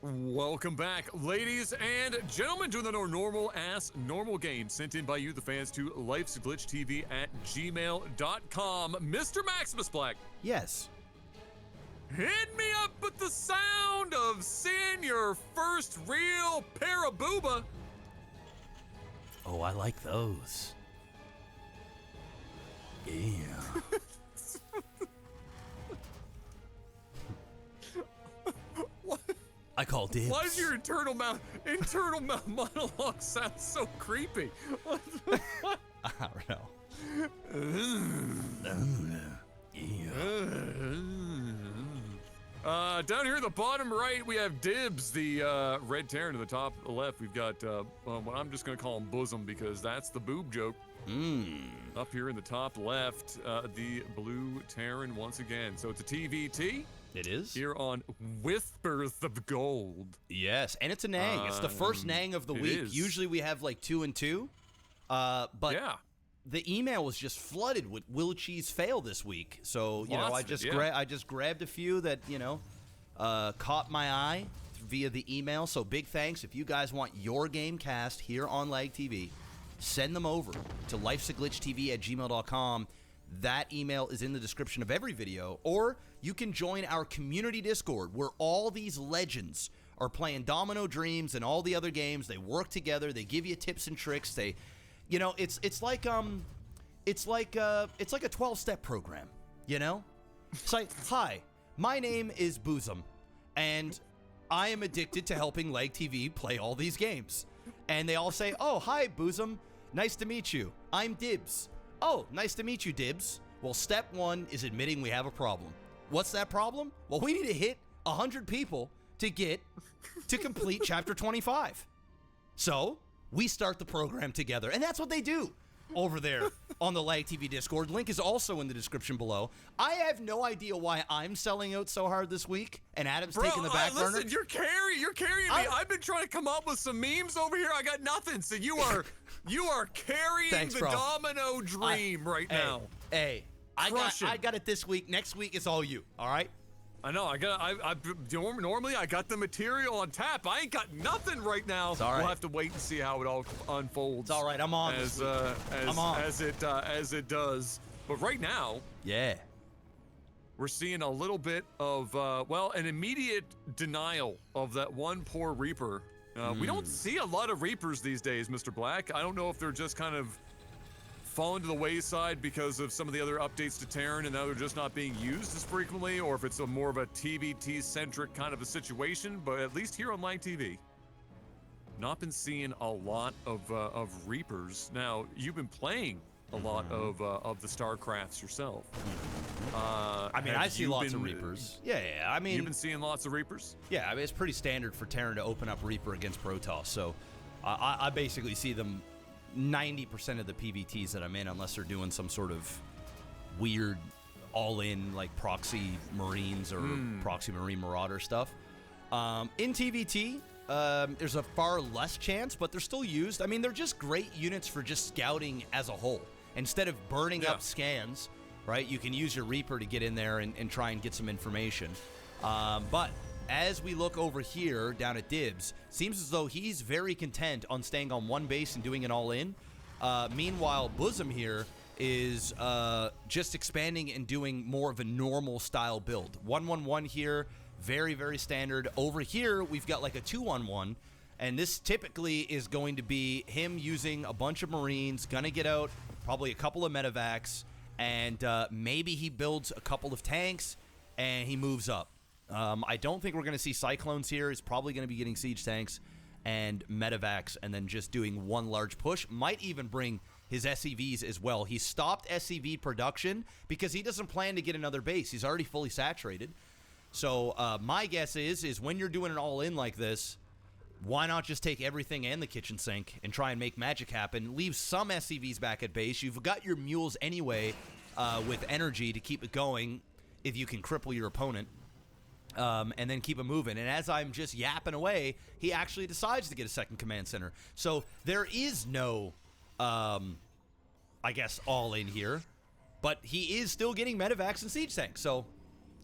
Welcome back, ladies and gentlemen, to another normal game sent in by you, the fans, to Lifesaglitchtv at gmail.com. Mr. Maximus Black. Yes. Hit me up with the sound of seeing your first real pair of booba. Oh, I like those. Yeah. What? I call dibs. Why does your internal monologue sound so creepy? What? I don't know. Down here at the bottom right, we have Dibs, the red Terran. To the top left, we've got what I'm just going to call him Bosom because that's the boob joke. Up here in the top left, the blue Terran once again. So it's a TVT. It is. Here on Whispers of Gold. Yes, and it's a Nang. It's the first Nang of the week. Is. Usually we have like 2 and 2. But yeah. The email was just flooded with Will Cheese fail this week. So, I just grabbed a few that, caught my eye via the email. So big thanks. If you guys want your game cast here on LAGTV, send them over to lifesaglitchtv at gmail.com. That email is in the description of every video, or you can join our community Discord where all these legends are playing Domino Dreams and all the other games. They work together. They give you tips and tricks. They, it's like a 12-step program. It's like, hi, my name is Bosom, and I am addicted to helping LAGTV play all these games. And they all say, oh, hi, Bosom. Nice to meet you. I'm Dibs. Oh, nice to meet you, Dibs. Well, step 1 is admitting we have a problem. What's that problem? Well, we need to hit 100 people to complete Chapter 25. So, we start the program together, and that's what they do over there on the LAGTV Discord. Link is also in the description below. I have no idea why I'm selling out so hard this week, and Adam's taking the back burner. Listen, you're carrying me. I've been trying to come up with some memes over here. I got nothing. So you are carrying the Domino Dream right now. Hey, I got it this week. Next week it's all you. All right. I know. Normally I got the material on tap. I ain't got nothing right now. It's all right. We'll have to wait and see how it all unfolds. It's all right. I'm on as it does. But right now, yeah, we're seeing a little bit of an immediate denial of that one poor Reaper. We don't see a lot of Reapers these days, Mr. Black. I don't know if they're just kind of fallen to the wayside because of some of the other updates to Terran and now they're just not being used as frequently, or if it's more of a TBT-centric kind of a situation, but at least here on LAGTV, not been seeing a lot of Reapers. Now, you've been playing a lot of the StarCrafts yourself. I see lots of Reapers. Yeah, you've been seeing lots of Reapers? Yeah, it's pretty standard for Terran to open up Reaper against Protoss, so I basically see them 90% of the PVTs that I'm in, unless they're doing some sort of weird all-in like proxy Marines or proxy Marine Marauder stuff. In TVT, there's a far less chance, but they're still used. I mean, they're just great units for just scouting as a whole. Instead of burning up scans, right, you can use your Reaper to get in there and try and get some information. But as we look over here down at Dibs, seems as though he's very content on staying on one base and doing it all in. Meanwhile, Bosom here is just expanding and doing more of a normal style build. 1-1-1 here, very, very standard. Over here, we've got like a 2-1-1, and this typically is going to be him using a bunch of Marines, gonna get out probably a couple of medevacs, and maybe he builds a couple of tanks, and he moves up. I don't think we're going to see Cyclones here. He's probably going to be getting siege tanks and medevacs and then just doing one large push. Might even bring his SCVs as well. He stopped SCV production because he doesn't plan to get another base. He's already fully saturated. So my guess is when you're doing an all-in like this, why not just take everything and the kitchen sink and try and make magic happen? Leave some SCVs back at base. You've got your mules anyway with energy to keep it going if you can cripple your opponent. And then keep it moving. And as I'm just yapping away, he actually decides to get a second command center. So there is no, I guess, all in here. But he is still getting medevacs and siege tanks. So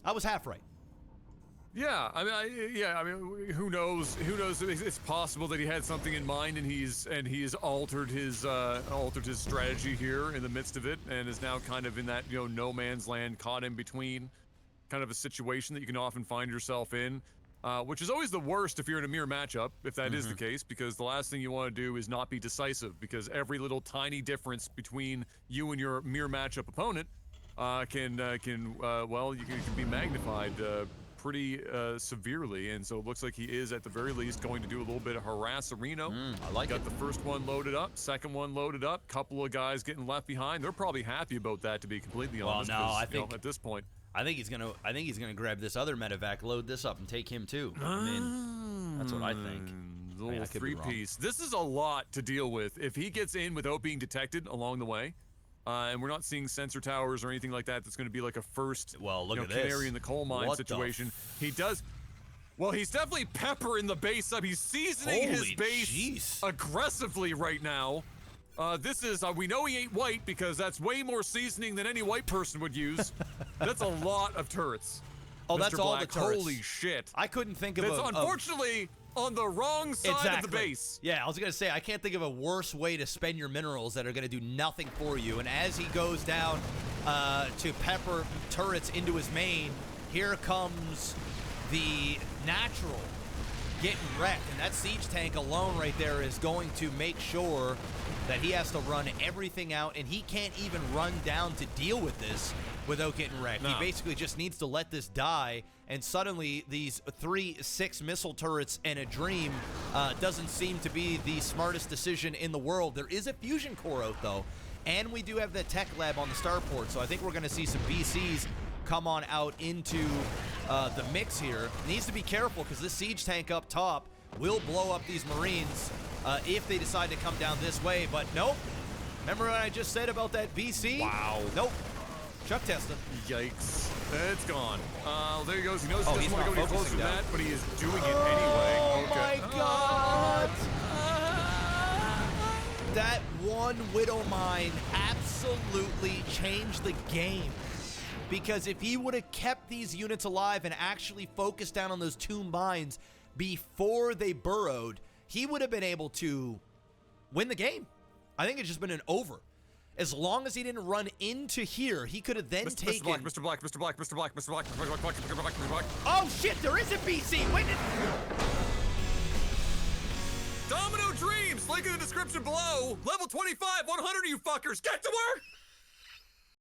I was half right. Yeah, I mean, who knows? Who knows? It's possible that he had something in mind, and he's altered his strategy here in the midst of it, and is now kind of in that no man's land, caught in between, kind of a situation that you can often find yourself in, which is always the worst if you're in a mirror matchup, if that is the case, because the last thing you want to do is not be decisive, because every little tiny difference between you and your mirror matchup opponent can be magnified pretty severely, and so it looks like he is at the very least going to do a little bit of harass-a-reno. I like Got it. the first one loaded up, second one loaded up, couple of guys getting left behind. They're probably happy about that, to be completely honest. no, I think at this point, I think he's gonna grab this other medevac, load this up, and take him too. I mean, that's what I think. The little I could be wrong. three-piece. This is a lot to deal with. If he gets in without being detected along the way, and we're not seeing sensor towers or anything like that, that's going to be like a first Look at canary this. in the coal mine What situation. He does. Well, he's definitely peppering the base up. He's seasoning his Holy base jeez. aggressively right now. This is, we know he ain't white because that's way more seasoning than any white person would use. That's a lot of turrets. Oh, Mr. that's all the Black. turrets. Holy shit. I couldn't think of That's unfortunately on the wrong side of the base. Yeah, I was going to say, I can't think of a worse way to spend your minerals that are going to do nothing for you. And as he goes down to pepper turrets into his main, here comes the natural getting wrecked. And that siege tank alone right there is going to make sure that he has to run everything out, and he can't even run down to deal with this without getting wrecked. No. He basically just needs to let this die, and suddenly these 3-6 missile turrets and a dream doesn't seem to be the smartest decision in the world. There is a fusion core out, though, and we do have the tech lab on the starport, so I think we're going to see some BCs come on out into the mix here. Needs to be careful, because this siege tank up top will blow up these Marines if they decide to come down this way, but nope. Remember what I just said about that BC? Wow. Nope. Chuck tested. Yikes. It's gone. There he goes. He knows Oh, he he's doesn't want to not go any closer focusing to down. that, but he is doing it anyway. Oh Okay. my god! That one Widow Mine absolutely changed the game. Because if he would have kept these units alive and actually focused down on those 2 mines before they burrowed, he would have been able to win the game. I think it's just been an over. As long as he didn't run into here, he could have then taken... Mr. Black. Oh shit, there is a BC! When did... Domino Dreams! Link in the description below. Level 25, 100 you fuckers. Get to work!